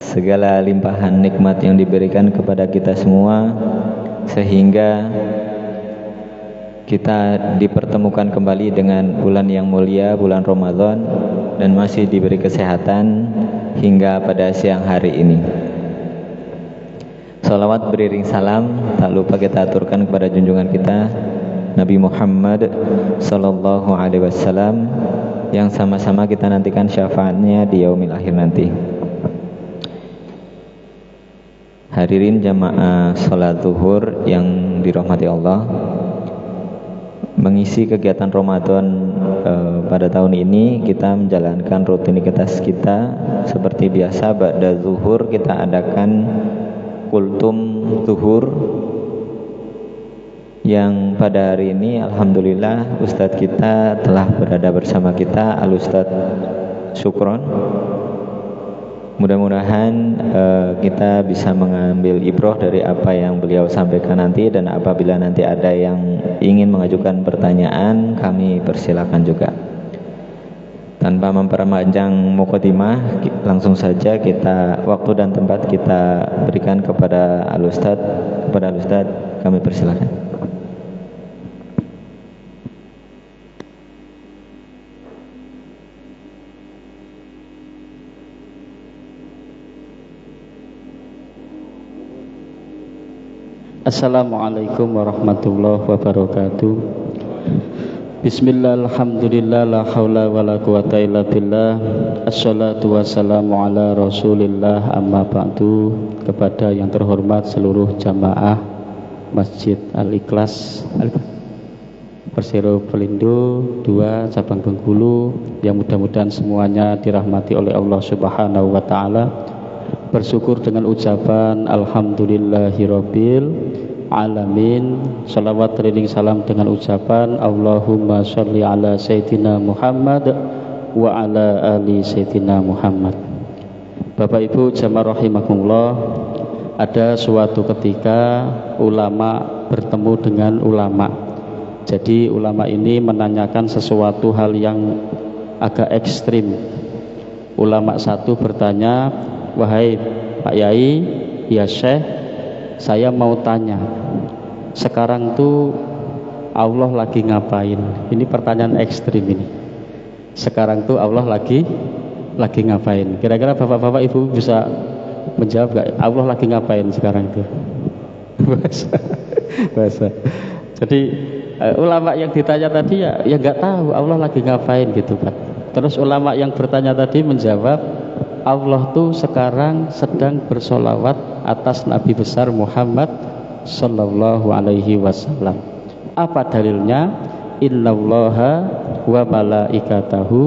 segala limpahan nikmat yang diberikan kepada kita semua, sehingga kita dipertemukan kembali dengan bulan yang mulia, bulan Ramadan, dan masih diberi kesehatan hingga pada siang hari ini. Salawat beriring salam tak lupa kita aturkan kepada junjungan kita Nabi Muhammad sallallahu alaihi wasallam, yang sama-sama kita nantikan syafaatnya di yaumil akhir nanti. Hadirin jamaah salat zuhur yang dirahmati Allah, mengisi kegiatan Ramadan pada tahun ini kita menjalankan rutinitas kita seperti biasa. Ba'da zuhur kita adakan kultum zuhur, yang pada hari ini alhamdulillah Ustadz kita telah berada bersama kita, Al-Ustadz Syukron. Mudah-mudahan kita bisa mengambil ibrah dari apa yang beliau sampaikan nanti, dan apabila nanti ada yang ingin mengajukan pertanyaan, kami persilakan juga. Tanpa memperpanjang mukadimah, langsung saja kita waktu dan tempat kita berikan kepada Al-Ustadz. Kepada Al-Ustadz kami persilakan. Assalamualaikum warahmatullahi wabarakatuh. Bismillah, alhamdulillah, la hawla wa la quwata illa billah. Assalatu wassalamu ala rasulillah, amma ba'du. Kepada yang terhormat seluruh jamaah Masjid Al-Ikhlas Persero Pelindo 2 cabang Bengkulu, yang mudah-mudahan semuanya dirahmati oleh Allah Subhanahu wa taala. Bersyukur dengan ucapan alhamdulillahirabbil alamin. Salawat teriring salam dengan ucapan Allahumma sholli ala sayyidina Muhammad wa ala ali sayyidina Muhammad. Bapak Ibu jamaah rahimakumullah, ada suatu ketika ulama bertemu dengan ulama. Jadi ulama ini menanyakan sesuatu hal yang agak ekstrim. Ulama satu bertanya, wahai Pak Yai, ya Syekh, saya mau tanya, sekarang tuh Allah lagi ngapain? Ini pertanyaan ekstrim ini. Sekarang tuh Allah lagi ngapain? Kira-kira bapak-bapak ibu bisa menjawab gak? Allah lagi ngapain sekarang tuh? Bahasa. Jadi ulama yang ditanya tadi ya nggak tahu Allah lagi ngapain gitu Pak. Terus ulama yang bertanya tadi menjawab, Allah tuh sekarang sedang bersolawat atas Nabi besar Muhammad sallallahu alaihi wasallam. Apa dalilnya? Innallaha wa malaikatahu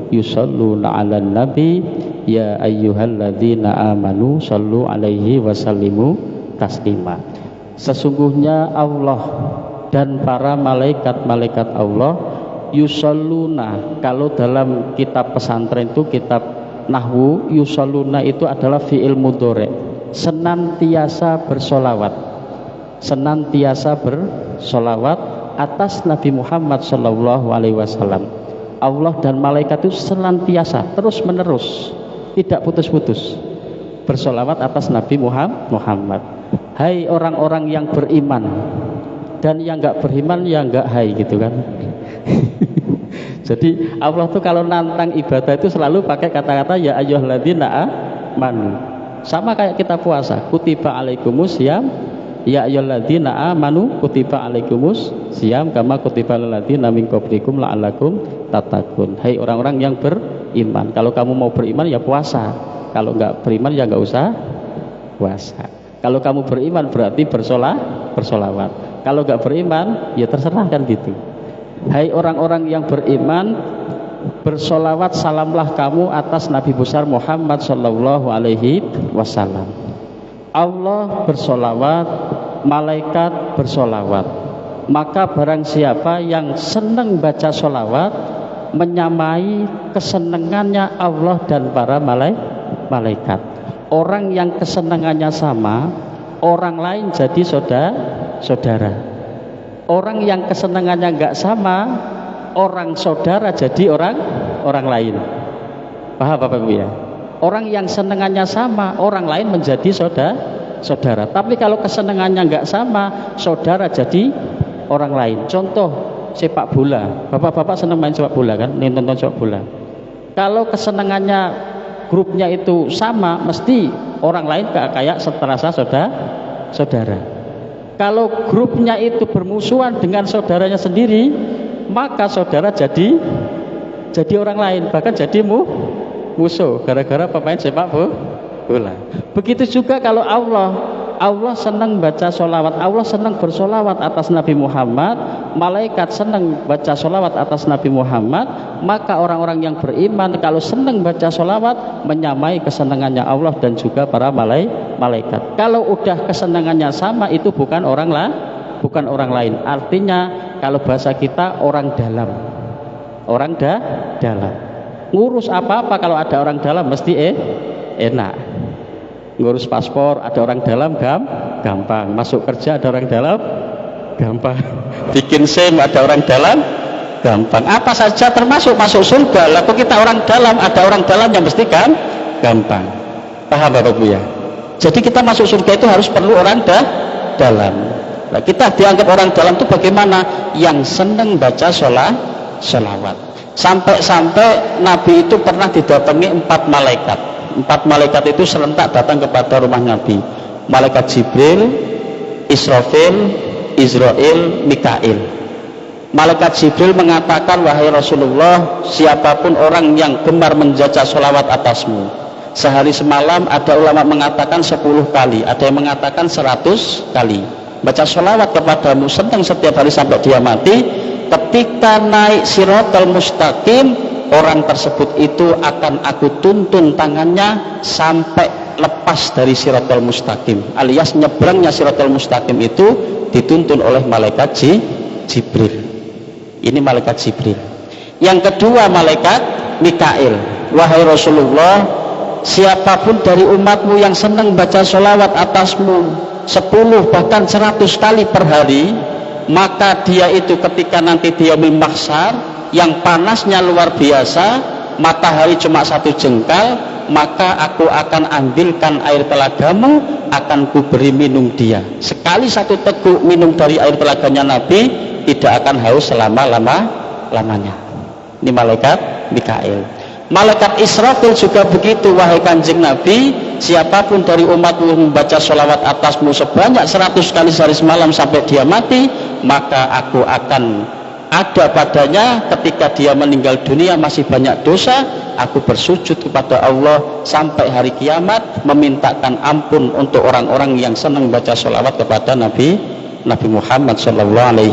yusholluna 'alan nabi ya ayyuhalladzina amanu shollu alaihi wasallimu taslima. Sesungguhnya Allah dan para malaikat-malaikat Allah yusholluna. Kalau dalam kitab pesantren itu, kitab nahwu, yusholluna itu adalah fi'il mudhari', senantiasa bersolawat, senantiasa bersolawat atas Nabi Muhammad sallallahu alaihi wasallam. Allah dan malaikat itu senantiasa terus menerus, tidak putus-putus bersolawat atas Nabi Muhammad. Hai orang-orang yang beriman, dan yang enggak beriman ya enggak hai gitu kan. Jadi Allah tuh kalau nantang ibadah itu selalu pakai kata-kata ya ayyuhalladzina amanu. Sama kayak kita puasa, kutiba alaikumus syiyam ya ayyuhalladzina amanu kutiba alaikumus syiyam kama kutiba alal ladzina min qablikum la'allakum tattaqun. Hai orang-orang yang beriman, kalau kamu mau beriman ya puasa, kalau enggak beriman ya enggak usah puasa. Kalau kamu beriman berarti bersolawat. Kalau enggak beriman ya terserah kan gitu. Hai orang-orang yang beriman, bersolawat salamlah kamu atas Nabi besar Muhammad sallallahu alaihi wasallam. Allah bersolawat, malaikat bersolawat. Maka barang siapa yang senang baca solawat, menyamai kesenangannya Allah dan para malaikat. Orang yang kesenangannya sama, orang lain jadi saudara. Orang yang kesenangannya enggak sama, orang saudara jadi orang lain. Paham Bapak Ibu ya? Orang yang senengannya sama, orang lain menjadi saudara. Tapi kalau kesenangannya nggak sama, saudara jadi orang lain. Contoh sepak bola. Bapak-bapak senang main sepak bola kan? Nonton sepak bola. Kalau kesenangannya grupnya itu sama, mesti orang lain kayak terasa saudara. Kalau grupnya itu bermusuhan dengan saudaranya sendiri, maka saudara jadi orang lain, bahkan jadi musuh gara-gara pemain sepak bola. Begitu juga kalau Allah senang baca sholawat, Allah senang bersolawat atas Nabi Muhammad, malaikat senang baca sholawat atas Nabi Muhammad, maka orang-orang yang beriman kalau senang baca sholawat menyamai kesenangannya Allah dan juga para malaikat. Kalau udah kesenangannya sama, itu bukan orang lain. Artinya kalau bahasa kita orang dalam. Ngurus apa-apa kalau ada orang dalam mesti enak. Ngurus paspor ada orang dalam gampang. Masuk kerja ada orang dalam gampang. Bikin SIM ada orang dalam gampang. Apa saja termasuk masuk surga. Lalu kita orang dalam, ada orang dalam yang mesti gampang. Paham Bapak Bu ya? Jadi kita masuk surga itu harus perlu orang dalam. Nah, kita dianggap orang dalam itu bagaimana? Yang senang baca sholawat. Sampai Nabi itu pernah didatangi 4 malaikat. 4 malaikat itu serentak datang kepada rumah Nabi. Malaikat Jibril, Israfil, Israel, Mikail. Malaikat Jibril mengatakan, wahai Rasulullah, siapapun orang yang gemar menjaca sholawat atasmu, sehari semalam ada ulama mengatakan 10 kali, ada yang mengatakan 100 kali. Baca sholawat kepadamu senang setiap hari sampai dia mati. Ketika naik Siratal Mustaqim, orang tersebut itu akan aku tuntun tangannya sampai lepas dari Siratal Mustaqim, alias nyebrangnya Siratal Mustaqim itu dituntun oleh malaikat Jibril. Ini malaikat Jibril. Yang kedua malaikat Mikail. Wahai Rasulullah, siapapun dari umatmu yang senang baca sholawat atasmu 10 bahkan 100 kali per hari, maka dia itu ketika nanti dia yaumil mahsyar yang panasnya luar biasa, matahari cuma 1 jengkal, maka aku akan ambilkan air telagamu, akan kuberi minum dia. Sekali 1 teguk minum dari air telaganya Nabi, tidak akan haus selama-lamanya. Ini malaikat Mikail. Malaikat Israfil juga begitu, wahai Kanjeng Nabi, siapapun dari umatmu membaca sholawat atasmu sebanyak 100 kali sehari semalam sampai dia mati, maka aku akan ada padanya ketika dia meninggal dunia masih banyak dosa, aku bersujud kepada Allah sampai hari kiamat memintakan ampun untuk orang-orang yang senang baca sholawat kepada Nabi Muhammad SAW.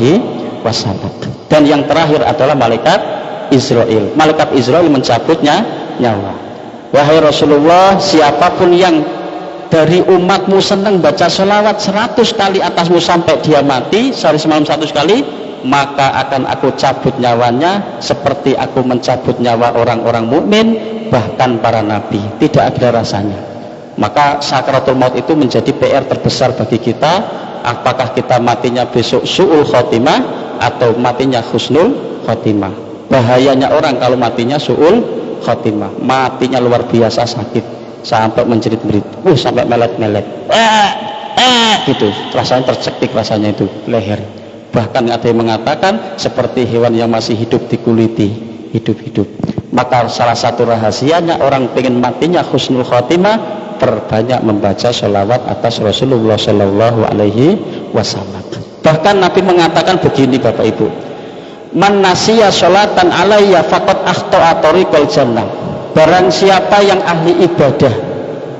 Dan yang terakhir adalah malaikat Israel. Malaikat Israel mencabutnya nyawa. Wahai Rasulullah, siapapun yang dari umatmu senang baca sholawat 100 kali atasmu sampai dia mati sehari semalam 100 kali, maka akan aku cabut nyawanya seperti aku mencabut nyawa orang-orang mukmin, bahkan para nabi. Tidak ada rasanya. Maka sakaratul maut itu menjadi PR terbesar bagi kita. Apakah kita matinya besok su'ul khotimah atau matinya husnul khotimah? Bahayanya orang kalau matinya su'ul khotimah, matinya luar biasa sakit sampai menjerit-jerit, sampai melet-melet, gitu, rasanya tercekik rasanya itu leher. Bahkan ada yang mengatakan seperti hewan yang masih hidup dikuliti, hidup-hidup. Maka salah satu rahasianya orang pengen matinya husnul khotimah, perbanyak membaca sholawat atas Rasulullah SAW. Bahkan Nabi mengatakan begini Bapak Ibu, man nasiya sholatan alayya faqad akhta'a tariqal jannah. Barang siapa yang ahli ibadah,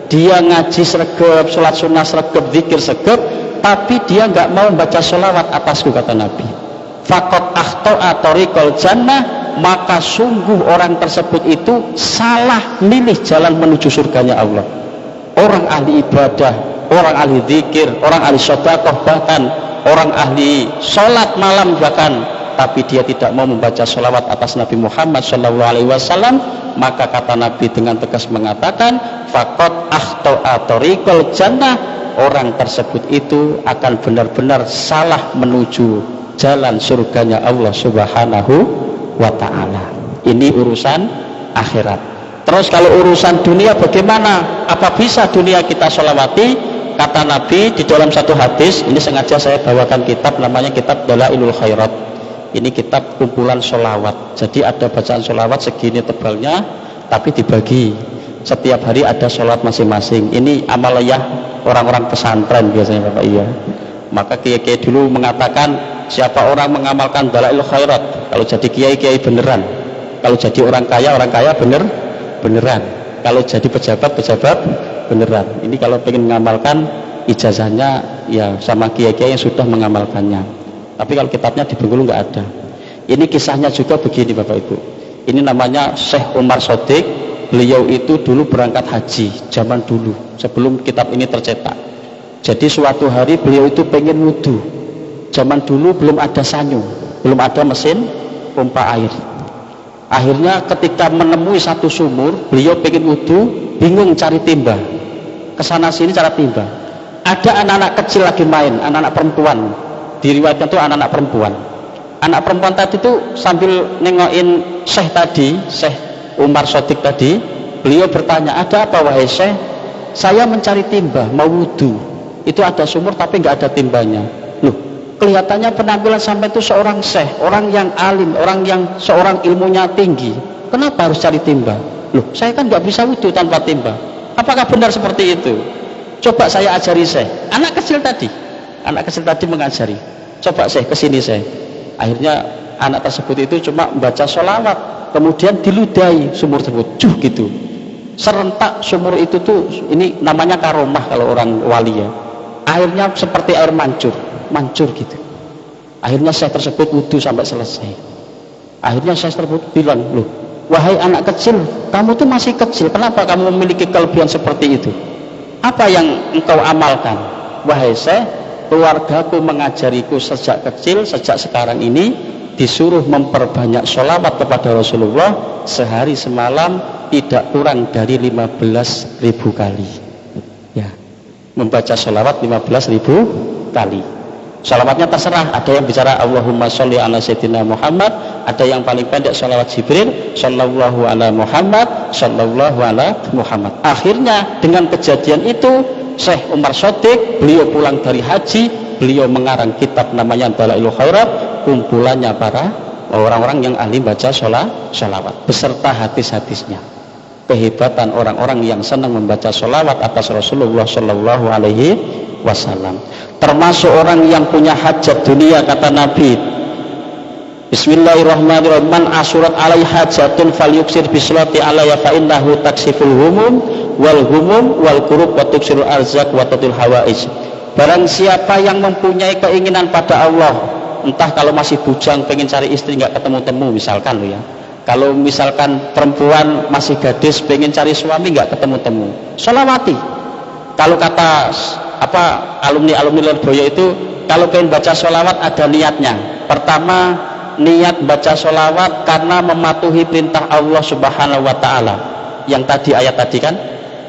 dia ngaji sregep, sholat sunnah sregep, zikir sregep, tapi dia nggak mau membaca sholawat atasku, kata Nabi, faqad akhta'a tariqal jannah, maka sungguh orang tersebut itu salah milih jalan menuju surganya Allah. Orang ahli ibadah, orang ahli zikir, orang ahli sedekah, bahkan orang ahli sholat malam bahkan, tapi dia tidak mau membaca sholawat atas Nabi Muhammad SAW, maka kata Nabi dengan tegas mengatakan, faqad akhta'a tariqal jannah, orang tersebut itu akan benar-benar salah menuju jalan surganya Allah Subhanahu wa ta'ala. Ini urusan akhirat. Terus kalau urusan dunia bagaimana? Apa bisa dunia kita sholawati? Kata Nabi di dalam satu hadis, ini sengaja saya bawakan kitab, namanya kitab Dalailul Khairat. Ini kitab kumpulan sholawat. Jadi ada bacaan sholawat segini tebalnya, tapi dibagi. Setiap hari ada sholawat masing-masing. Ini amaliyah orang-orang pesantren biasanya Bapak Iya. Maka kiai-kiai dulu mengatakan, siapa orang mengamalkan Dalailul Khairat, kalau jadi kiai-kiai beneran, kalau jadi orang kaya beneran, kalau jadi pejabat beneran. Ini kalau pengen mengamalkan, ijazahnya ya sama kiai-kiai yang sudah mengamalkannya. Tapi kalau kitabnya di Bengkulu nggak ada. Ini kisahnya juga begini Bapak Ibu. Ini namanya Syekh Umar Shadiq. Beliau itu dulu berangkat haji zaman dulu sebelum kitab ini tercetak. Jadi suatu hari beliau itu pengen wudhu. Zaman dulu belum ada sanyu, belum ada mesin pompa air. Akhirnya ketika menemui satu sumur, beliau pengen wudhu, bingung cari timba. Kesana sini cari timba. Ada anak-anak kecil lagi main, anak-anak perempuan. Diriwayatkan itu anak-anak perempuan. Anak perempuan tadi itu sambil nengokin Syekh tadi, Syekh Umar Shadiq tadi, beliau bertanya, ada apa wahai Syekh? Saya mencari timba, mau wudhu. Itu ada sumur tapi nggak ada timbanya. Loh, kelihatannya penampilan sampai itu seorang Syekh, orang yang alim, orang yang seorang ilmunya tinggi. Kenapa harus cari timba? Loh, saya kan nggak bisa wudhu tanpa timba. Apakah benar seperti itu? Coba saya ajari Syekh. Anak kecil tadi mengajari. Coba Syekh, kesini Syekh. Akhirnya anak tersebut itu cuma membaca sholawat, kemudian diludahi sumur tersebut, gitu. Serentak sumur itu tuh, ini namanya karomah kalau orang wali ya. Airnya seperti air mancur gitu. Akhirnya Syekh tersebut wudhu sampai selesai. Akhirnya Syekh tersebut bilang, loh, wahai anak kecil, kamu tuh masih kecil, kenapa kamu memiliki kelebihan seperti itu? Apa yang engkau amalkan? Wahai Syekh, keluargaku mengajariku sejak kecil, sejak sekarang ini disuruh memperbanyak sholawat kepada Rasulullah sehari semalam tidak kurang dari 15.000 kali. Ya, membaca sholawat 15.000 kali. Sholawatnya terserah, ada yang bicara Allahumma sholli ala sayyidina Muhammad, ada yang paling pendek sholawat Jibril, sallallahu ala Muhammad, sallallahu ala Muhammad. Akhirnya dengan kejadian itu Syekh Umar Shadiq, beliau pulang dari haji, beliau mengarang kitab namanya Dalailul Khairat, kumpulannya para orang-orang yang ahli baca sholawat beserta hadis-hadisnya. Kehebatan orang-orang yang senang membaca sholawat atas Rasulullah Shallallahu Alaihi Wasallam. Termasuk orang yang punya hajat dunia, kata Nabi, Bismillahirrahmanirrahim, man asurat alaihi hajatun falyuksir bisolati alaiya fa innahu taksiful humum wal kurub wa tuksirul arzak wa tatul hawaij. Barang siapa yang mempunyai keinginan pada Allah, entah kalau masih bujang pengen cari istri nggak ketemu-temu misalkan lo ya, kalau misalkan perempuan masih gadis pengen cari suami nggak ketemu-temu, sholawati. Kalau kata alumni Lirboyo itu, kalau pengen baca sholawat ada niatnya. Pertama, niat baca sholawat karena mematuhi perintah Allah Subhanahu Wa Taala. Yang tadi ayat tadi kan,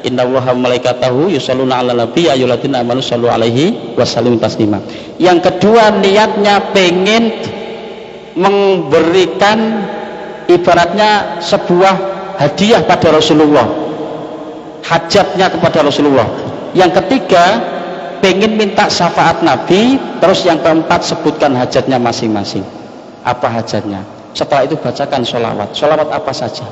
Innallaha malaikatahu yusholluna 'alan nabi ayyuhalladzina amanu shollu 'alaihi wasallimu taslima. Yang kedua, niatnya pengen memberikan ibaratnya sebuah hadiah pada Rasulullah, hajatnya kepada Rasulullah. Yang ketiga, pengen minta syafaat Nabi. Terus yang keempat, sebutkan hajatnya masing-masing. Apa hajatnya? Setelah itu bacakan sholawat. Sholawat apa saja?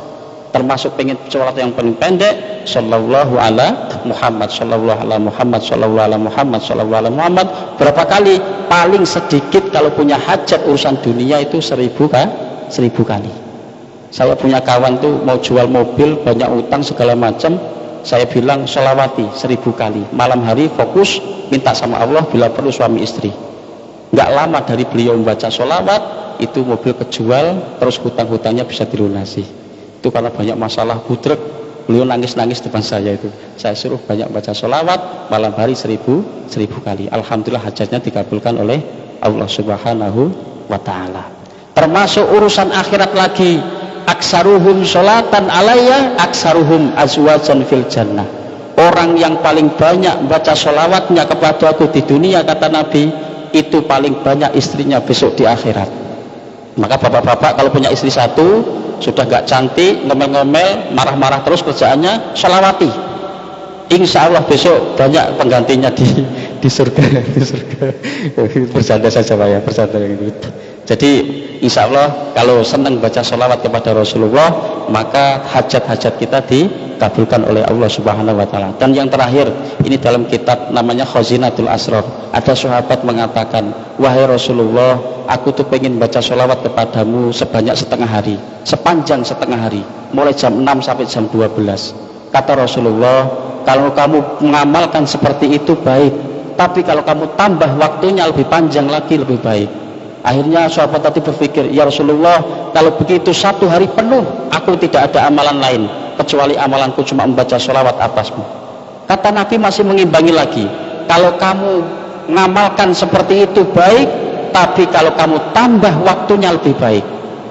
Termasuk pengen sholawat yang paling pendek, sallallahu ala Muhammad, sallallahu ala Muhammad, sallallahu ala Muhammad, sallallahu ala Muhammad. Berapa kali? Paling sedikit kalau punya hajat urusan dunia itu 1000 kali. Saya punya kawan tuh mau jual mobil, banyak utang segala macam. Saya bilang sholawati 1000 kali. Malam hari fokus minta sama Allah bila perlu suami istri. Nggak lama dari beliau membaca sholawat, itu mobil kejual, terus hutang-hutangnya bisa dilunasi. Itu karena banyak masalah budrek, beliau nangis-nangis depan saya itu. Saya suruh banyak baca sholawat, malam hari 1000 kali. Alhamdulillah hajatnya dikabulkan oleh Allah Subhanahu Wa Ta'ala. Termasuk urusan akhirat lagi, aksaruhum sholatan alayya aksaruhum azwajan fil jannah. Orang yang paling banyak baca sholawatnya kepada aku di dunia, kata Nabi, itu paling banyak istrinya besok di akhirat. Maka bapak-bapak kalau punya istri satu, sudah gak cantik, ngomel-ngomel, marah-marah terus, kerjaannya sholawati. Insya Allah besok banyak penggantinya di surga. Bercanda saja Pak ya, bercanda gitu. Jadi insya Allah kalau senang baca sholawat kepada Rasulullah, maka hajat-hajat kita dikabulkan oleh Allah Subhanahu wa Ta'ala. Dan yang terakhir, ini dalam kitab namanya Khazinatul Asrar, ada sahabat mengatakan, wahai Rasulullah, aku tuh pengen baca sholawat kepadamu sebanyak setengah hari, sepanjang setengah hari, mulai jam 6 sampai jam 12. Kata Rasulullah, kalau kamu mengamalkan seperti itu baik, tapi kalau kamu tambah waktunya lebih panjang lagi lebih baik. Akhirnya sahabat tadi berpikir, ya Rasulullah, kalau begitu satu hari penuh aku tidak ada amalan lain kecuali amalanku cuma membaca sholawat atasmu. Kata Nabi masih mengimbangi lagi, kalau kamu mengamalkan seperti itu baik, tapi kalau kamu tambah waktunya lebih baik.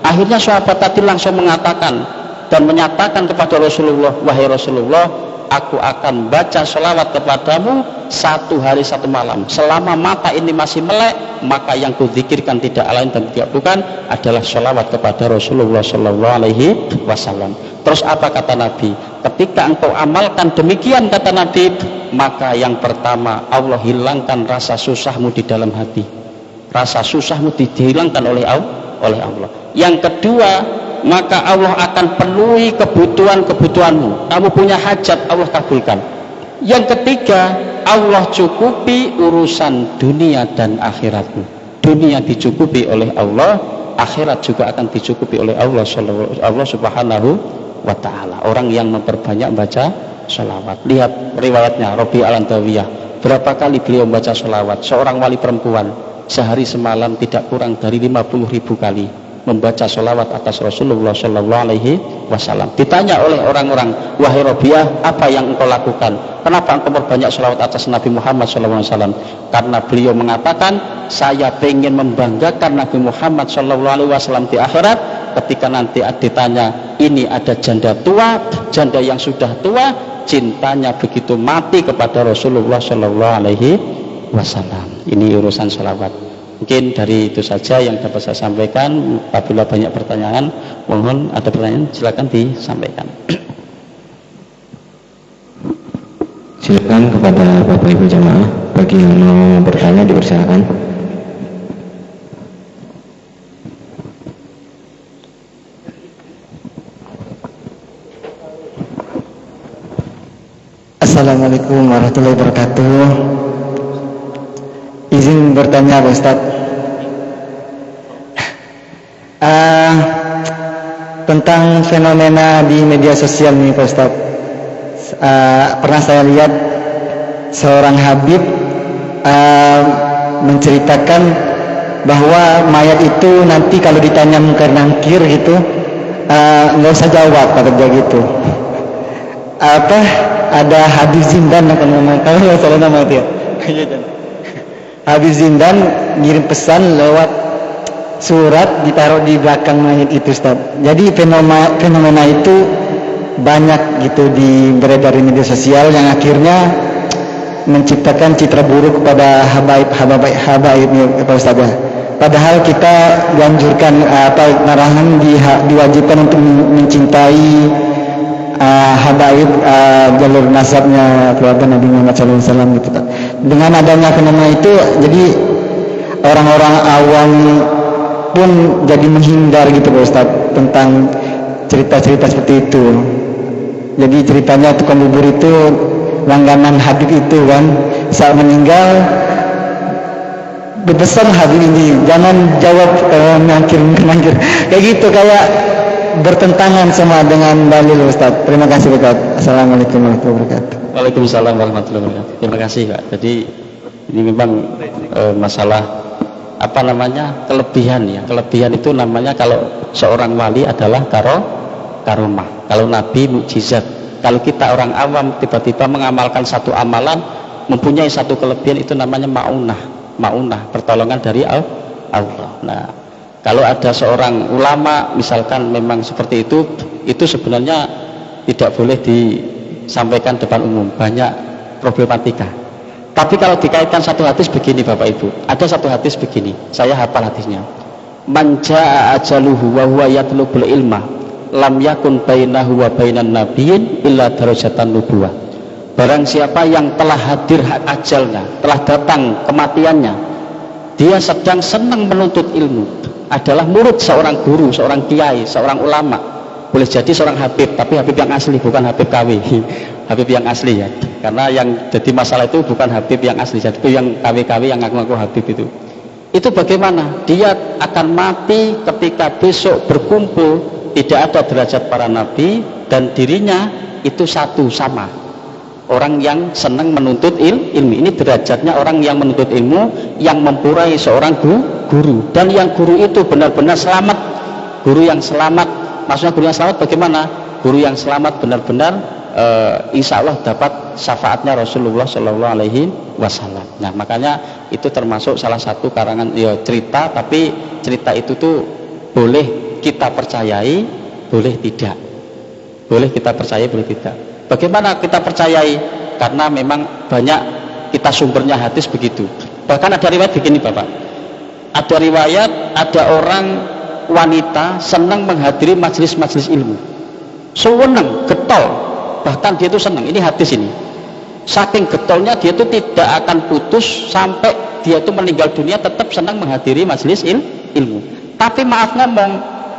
Akhirnya sahabat tadi langsung mengatakan dan menyatakan kepada Rasulullah, wahai Rasulullah, aku akan baca sholawat kepadamu satu hari satu malam. Selama mata ini masih melek, maka yang kudzikirkan tidak lain dan tidak bukan adalah sholawat kepada Rasulullah Sallallahu Alaihi Wasallam. Terus apa kata Nabi? Ketika engkau amalkan demikian, kata Nabi, maka yang pertama Allah hilangkan rasa susahmu di dalam hati. Rasa susahmu dihilangkan oleh Allah. Yang kedua, maka Allah akan penuhi kebutuhan-kebutuhanmu. Kamu punya hajat, Allah kabulkan. Yang ketiga, Allah cukupi urusan dunia dan akhiratmu. Dunia dicukupi oleh Allah, akhirat juga akan dicukupi oleh Allah Subhanahu wa Ta'ala. Orang yang memperbanyak baca sholawat. Lihat riwayatnya Rabi al-Adawiyah, berapa kali beliau membaca sholawat. Seorang wali perempuan sehari semalam tidak kurang dari 50.000 kali membaca sholawat atas Rasulullah Sallallahu Alaihi Wasallam. Ditanya oleh orang-orang, wahai Rabiah, apa yang engkau lakukan? Kenapa engkau berbanyak sholawat atas Nabi Muhammad Sallallahu Alaihi Wasallam? Karena beliau mengatakan, saya ingin membanggakan Nabi Muhammad Sallallahu Alaihi Wasallam di akhirat. Ketika nanti ditanya, ini ada janda tua, janda yang sudah tua, cintanya begitu mati kepada Rasulullah Sallallahu Alaihi Wasallam. Ini urusan sholawat. Mungkin dari itu saja yang dapat saya sampaikan. Apabila banyak pertanyaan, mohon ada pertanyaan silakan disampaikan. Silakan kepada Bapak Ibu jamaah, bagi yang mau bertanya dipersilakan. Assalamualaikum warahmatullahi wabarakatuh. Izin bertanya Pak Ustadz, tentang fenomena di media sosial nih Pak Ustadz. Pernah saya lihat seorang habib menceritakan bahwa mayat itu nanti kalau ditanya mungkar nangkir gitu, nggak usah jawab, kata dia gitu. Ada Habib Zindan kalau nggak salah nama dia. Habib Zindan ngirim pesan lewat surat, ditaruh di belakang mayat itu Ustaz. Jadi fenomena itu banyak gitu beredar di media sosial yang akhirnya menciptakan citra buruk kepada habaib Pak Ustaz. Padahal kita dianjurkan narahan diwajibkan untuk mencintai habaib jalur nasabnya keluarga Nabi Muhammad SAW gitu. Dengan adanya fenomena itu, jadi orang-orang awam pun jadi menghindar gitu Pak Ustaz tentang cerita-cerita seperti itu. Jadi ceritanya tukang bubur itu langganan Habib itu kan, saat meninggal berpesan Habib ini jangan jawab nangkir kayak gitu, kayak bertentangan sama dengan dalil Ustaz. Terima kasih Ustaz. Assalamualaikum warahmatullahi wabarakatuh. Waalaikumsalam warahmatullahi wabarakatuh. Terima kasih Pak. Jadi ini memang masalah kelebihan ya. Kelebihan itu namanya kalau seorang wali adalah karomah. Kalau nabi mukjizat. Kalau kita orang awam tiba-tiba mengamalkan satu amalan, mempunyai satu kelebihan, itu namanya maunah, pertolongan dari Allah. Nah, kalau ada seorang ulama misalkan memang seperti itu sebenarnya tidak boleh disampaikan depan umum, banyak problematika. Tapi kalau dikaitkan satu hadis begini Bapak Ibu, ada satu hadis begini, saya hafal hadisnya. Man jaa ajaluhu wa huwa yatlubul ilma lam yakun bainahu wa bainan nabiyyin illa darajatan nubuwah. Barang siapa yang telah hadir ajalnya, telah datang kematiannya, dia sedang senang menuntut ilmu, adalah murid seorang guru, seorang kiai, seorang ulama, boleh jadi seorang habib, tapi habib yang asli, bukan habib KW. Habib yang asli ya, karena yang jadi masalah itu bukan habib yang asli, jadi yang KW-KW yang ngaku-ngaku habib itu bagaimana? Dia akan mati ketika besok berkumpul tidak ada derajat para nabi dan dirinya itu satu sama orang yang senang menuntut ilmu. Ini derajatnya orang yang menuntut ilmu, yang mempurai seorang guru, dan yang guru itu benar-benar selamat. Guru yang selamat, maksudnya guru yang selamat bagaimana? Guru yang selamat benar-benar insya Allah dapat syafaatnya Rasulullah Shallallahu Alaihi Wasallam. Nah, makanya itu termasuk salah satu karangan ya, cerita, tapi cerita itu tuh boleh kita percayai, boleh tidak. Boleh kita percayai, boleh tidak. Bagaimana kita percayai? Karena memang banyak kita sumbernya hadis begitu. Bahkan ada riwayat begini Bapak, ada riwayat ada orang wanita senang menghadiri majelis-majelis ilmu, senang, getol, bahkan dia itu senang. Ini hadis ini, saking getolnya dia itu tidak akan putus sampai dia itu meninggal dunia tetap senang menghadiri majelis ilmu. Tapi maaf ngomong,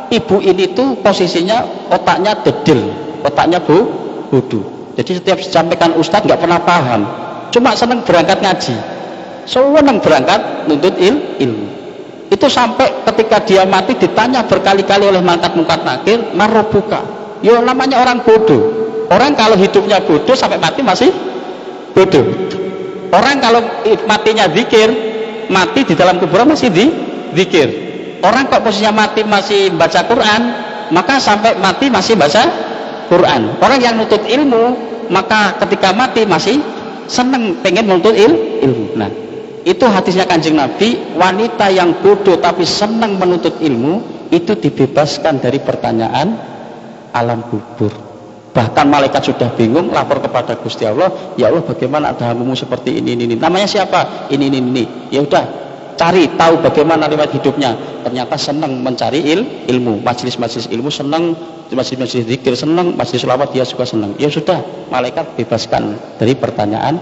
ibu ini tuh posisinya otaknya dedel, otaknya bodoh. Jadi setiap disampaikan ustadz nggak pernah paham, cuma senang berangkat ngaji, senang berangkat nuntut ilmu. Itu sampai ketika dia mati ditanya berkali-kali oleh malaikat mungkar nakir, marobuka, yo namanya orang bodoh. Orang kalau hidupnya bodoh sampai mati masih bodoh. Orang kalau matinya zikir, mati di dalam kuburan masih zikir. Orang kok posisinya mati masih baca Quran, maka sampai mati masih baca Quran. Orang yang nuntut ilmu, maka ketika mati masih senang pengen menuntut ilmu. Nah, itu hadisnya Kanjeng Nabi, wanita yang bodoh tapi senang menuntut ilmu itu dibebaskan dari pertanyaan alam kubur. Bahkan malaikat sudah bingung lapor kepada Gusti Allah, ya Allah bagaimana ada hambamu seperti ini. Namanya siapa? Ini. Ya udah, cari tahu bagaimana riwayat hidupnya. Ternyata senang mencari ilmu, majelis-majelis ilmu senang, majelis-majelis zikir senang, majelis sholawat dia juga senang. Ya sudah, malaikat bebaskan dari pertanyaan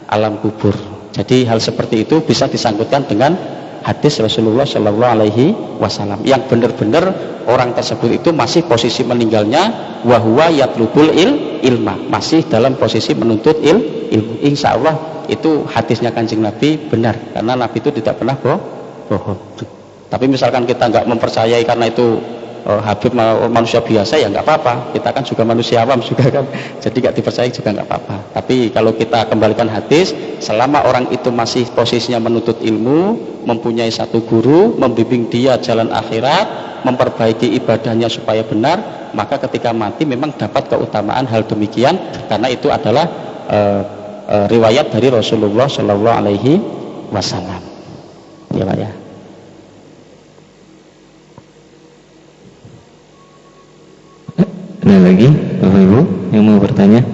alam kubur. Jadi hal seperti itu bisa disangkutkan dengan hadis Rasulullah Shallallahu Alaihi Wasallam yang benar-benar orang tersebut itu masih posisi meninggalnya wahwa yatlubul ilma, masih dalam posisi menuntut ilmu. Insya Allah itu hadisnya Kanjeng Nabi benar, karena Nabi itu tidak pernah bohong. Tapi misalkan kita nggak mempercayai karena itu Habib manusia biasa, ya nggak apa-apa, kita kan juga manusia awam juga kan, jadi nggak dipercayai juga nggak apa-apa. Tapi kalau kita kembalikan hadis, selama orang itu masih posisinya menuntut ilmu, mempunyai satu guru, membimbing dia jalan akhirat, memperbaiki ibadahnya supaya benar, maka ketika mati memang dapat keutamaan hal demikian, karena itu adalah riwayat dari Rasulullah Shallallahu Alaihi Wasallam. Ya Pak ya. Ada lagi Bapak Ibu yang mau bertanya?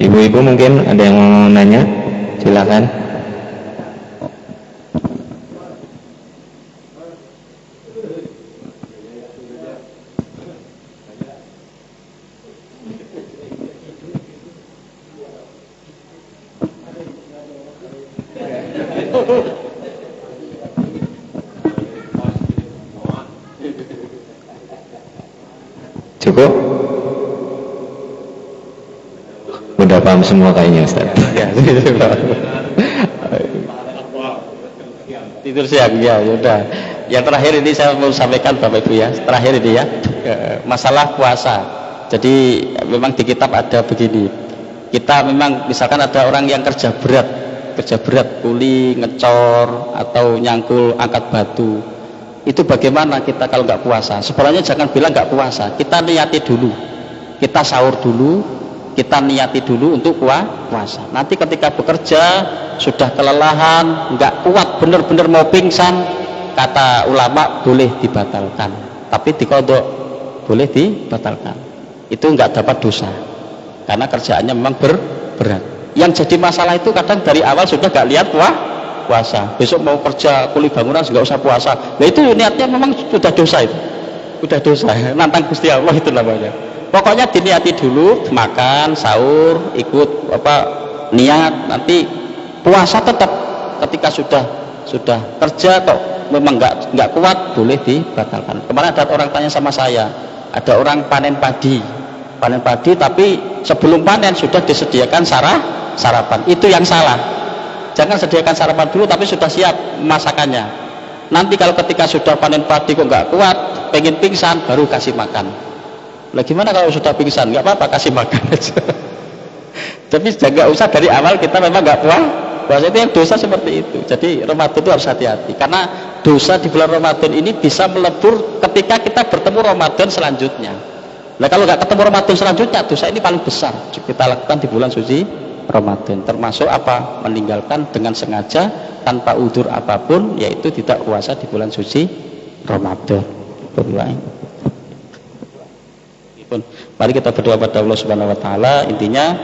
Ibu-ibu mungkin ada yang mau nanya? Silakan. Cukup? Udah paham semua kayaknya Ustaz. Ya, tidur siang ya, udah. Yang terakhir ini saya mau sampaikan Bapak Ibu ya, terakhir ini ya, masalah puasa. Jadi memang di kitab ada begini. Kita memang misalkan ada orang yang kerja berat, kuli, ngecor atau nyangkul, angkat batu. Itu bagaimana kita kalau nggak puasa? Sebenarnya jangan bilang nggak puasa, kita niati dulu, kita sahur dulu, kita niati dulu untuk puasa. Nanti ketika bekerja sudah kelelahan, nggak kuat, benar-benar mau pingsan, kata ulama boleh dibatalkan, tapi dikodok, boleh dibatalkan. Itu nggak dapat dosa, karena kerjaannya memang berat. Yang jadi masalah itu kadang dari awal sudah gak lihat puasa. Besok mau kerja kuli bangunan nggak usah puasa. Nah itu niatnya memang sudah dosa itu. Sudah dosa, nantang Gusti Allah itu namanya. Pokoknya diniati dulu, makan, sahur, ikut niat, nanti puasa tetap ketika sudah kerja kok memang nggak kuat boleh dibatalkan. Kemarin ada orang tanya sama saya, ada orang panen padi tapi sebelum panen sudah disediakan sarapan. Itu yang salah. Jangan sediakan sarapan dulu tapi sudah siap masakannya. Nanti kalau ketika sudah panen padi kok nggak kuat, pengen pingsan, baru kasih makan. Lah gimana kalau sudah pingsan? Nggak apa-apa, kasih makan aja. Tapi nggak usah dari awal kita memang nggak puasa. Itu yang dosa seperti itu. Jadi Ramadan itu harus hati-hati, karena dosa di bulan Ramadan ini bisa melebur ketika kita bertemu Ramadan selanjutnya. Nah kalau nggak ketemu Ramadan selanjutnya, dosa ini paling besar kita lakukan di bulan suci Ramadan. Termasuk apa? Meninggalkan dengan sengaja tanpa udzur apapun, yaitu tidak puasa di bulan suci Ramadan. Mari kita berdoa pada Allah Subhanahu wa taala. Intinya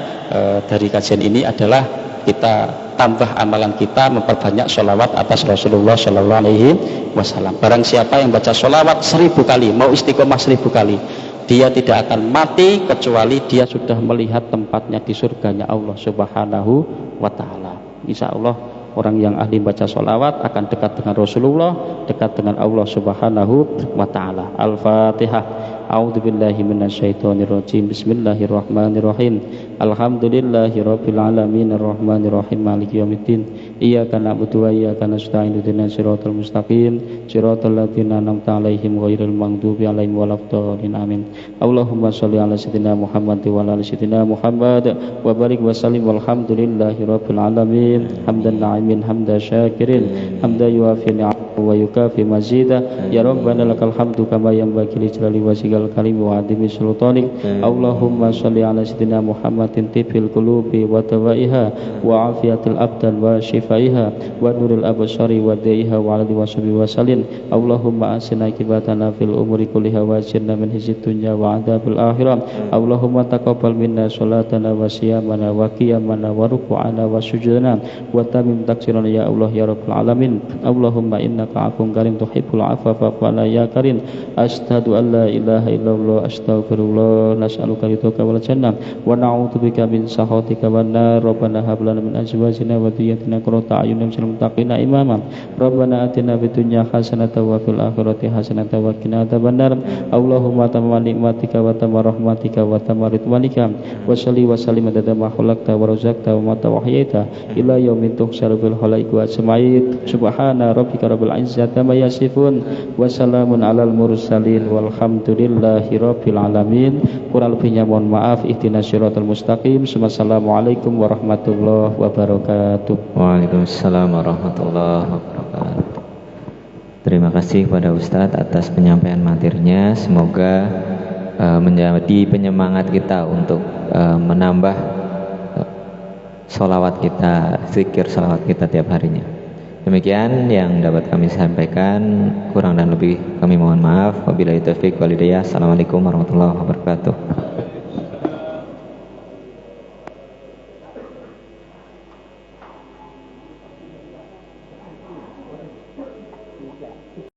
dari kajian ini adalah kita tambah amalan kita, memperbanyak sholawat atas Rasulullah Shallallahu Alaihi Wasallam. Barang siapa yang baca sholawat 1000 kali, mau istiqomah 1000 kali, dia tidak akan mati kecuali dia sudah melihat tempatnya di surganya Allah Subhanahu wa taala. Insya Allah orang yang ahli baca sholawat akan dekat dengan Rasulullah, dekat dengan Allah Subhanahu wa taala. Al-Fatihah. A'udzubillahi minasyaitonirrajim. Bismillahirrahmanirrahim. Alhamdulillahirabbil alamin arrahmanirrahim maliki yaumiddin. Iyyaka na'budu wa iyyaka nasta'in ihdinas siratal mustaqim siratal ladzina an'amta 'alaihim ghairil maghdubi 'alaihim waladdallin. Amin. Allahumma shalli 'ala sayyidina Muhammad wa 'ala ali sayyidina Muhammad wa barik wa sallim walhamdulillahirabbil alamin. Hamdan na'imin hamdan syakirin hamdan yuafi ni'amahu wa yukafi mazida. Ya Rabbana lakal hamdu kama yanbaghi li jalali wajhikal karim wa 'azimi sultanik. Allahumma shalli 'ala sayyidina Muhammadin tibbil qulubi wa tawaiha wa afiyatil abdan wa shifaiha wa nuril absari wa daiha wa alihi washabihi wasallim. Allahumma asina akibatana fil umuri kulliha wa ajirna min hizyid dunya wa adzabil akhirah. Allahumma taqabbal minna salatana wa siyamana wa qiyamana wa ruku'ana wa sujudana wa tamim taksirana ya Allah ya rabbal alamin. Allahumma innaka afun karim tuhibbul afwa fa'fu anna ya karim. Asyhadu an la ilaha illallah astaghfirullah nas'aluka ridhaka wal jannah wa na'udzubika min sakhatika wan nar. Rabbana hab lana min azwajina wa dhurriyyatina qurrata a'yunin waj'alna lil muttaqina imama. Rabbana atina fid dunya hasanatan wa fil akhirati hasanatan wa qina adzabannar. Allahumma tamma nikmatika wa tamma rahmatika wa tamma ridwanika wa shalli wa sallim adada ma khalaqta wa razaqta wa ma tawahyaita ila yaumin tuhsyaru bil khalaiqi ajmain. Subhana rabbika rabbil izzati amma yasifun wa salamun alal mursalin walhamdulillahi rabbil alamin. Kurang lebihnya mohon maaf. Ihdinas siratal mustaqim. Assalamualaikum warahmatullahi wabarakatuh. Waalaikumsalam warahmatullahi wabarakatuh. Terima kasih kepada Ustadz atas penyampaian materinya. Semoga menjadi penyemangat kita untuk menambah sholawat kita, zikir sholawat kita tiap harinya. Demikian yang dapat kami sampaikan, kurang dan lebih kami mohon maaf. Wabillahi taufiq wal hidayah. Assalamualaikum warahmatullahi wabarakatuh.